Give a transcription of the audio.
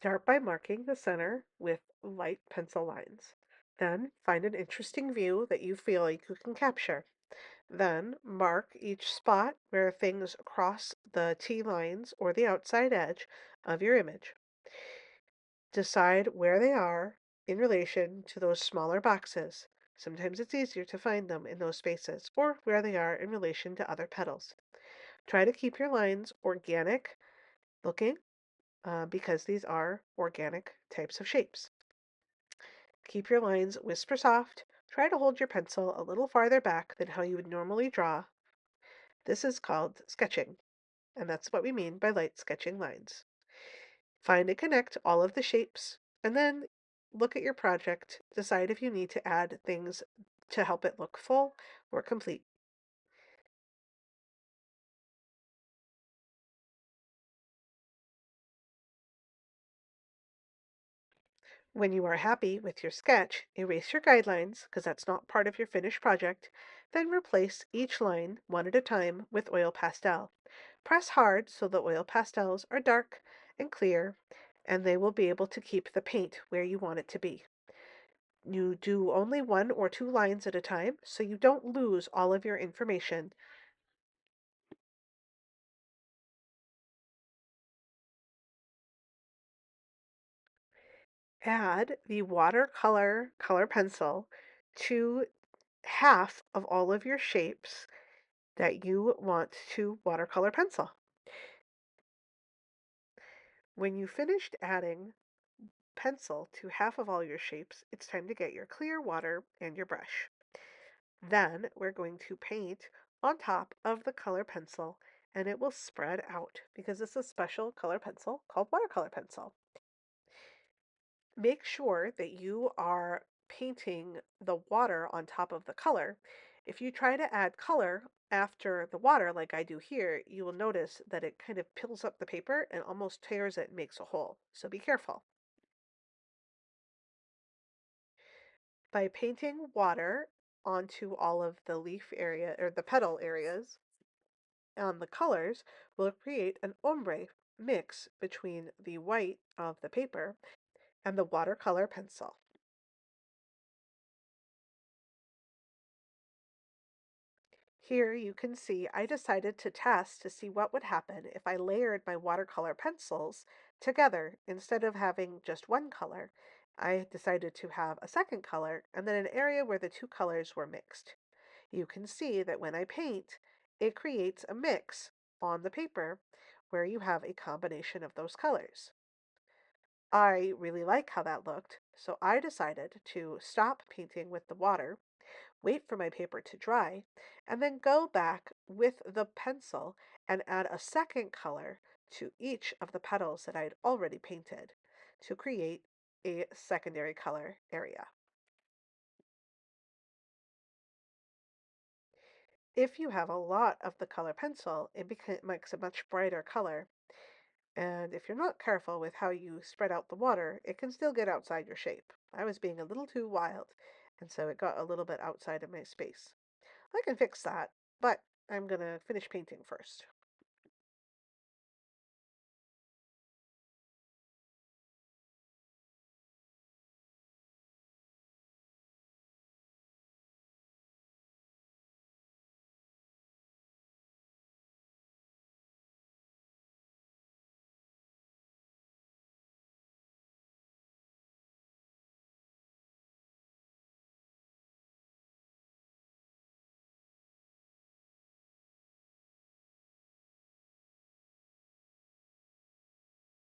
Start by marking the center with light pencil lines. Then find an interesting view that you feel like you can capture. Then mark each spot where things cross the T lines or the outside edge of your image. Decide where they are in relation to those smaller boxes. Sometimes it's easier to find them in those spaces or where they are in relation to other petals. Try to keep your lines organic looking because these are organic types of shapes. Keep your lines whisper soft. Try to hold your pencil a little farther back than how you would normally draw. This is called sketching, and that's what we mean by light sketching lines. Find and connect all of the shapes, and then look at your project. Decide if you need to add things to help it look full or complete. When you are happy with your sketch, erase your guidelines, because that's not part of your finished project. Then replace each line one at a time with oil pastel. Press hard so the oil pastels are dark and clear, and they will be able to keep the paint where you want it to be. You do only one or two lines at a time, so you don't lose all of your information. Add the watercolor color pencil to half of all of your shapes that you want to watercolor pencil. When you finished adding pencil to half of all your shapes, it's time to get your clear water and your brush. Then we're going to paint on top of the color pencil and it will spread out because it's a special color pencil called watercolor pencil. Make sure that you are painting the water on top of the color. If you try to add color after the water, like I do here, you will notice that it kind of pills up the paper and almost tears it and makes a hole. So be careful. By painting water onto all of the leaf area or the petal areas on the colors, will create an ombre mix between the white of the paper and the watercolor pencil. Here you can see I decided to test to see what would happen if I layered my watercolor pencils together instead of having just one color. I decided to have a second color and then an area where the two colors were mixed. You can see that when I paint, it creates a mix on the paper where you have a combination of those colors. I really like how that looked, so I decided to stop painting with the water, wait for my paper to dry, and then go back with the pencil and add a second color to each of the petals that I had already painted to create a secondary color area. If you have a lot of the color pencil, makes a much brighter color. And if you're not careful with how you spread out the water, it can still get outside your shape. I was being a little too wild, and so it got a little bit outside of my space. I can fix that, but I'm going to finish painting first.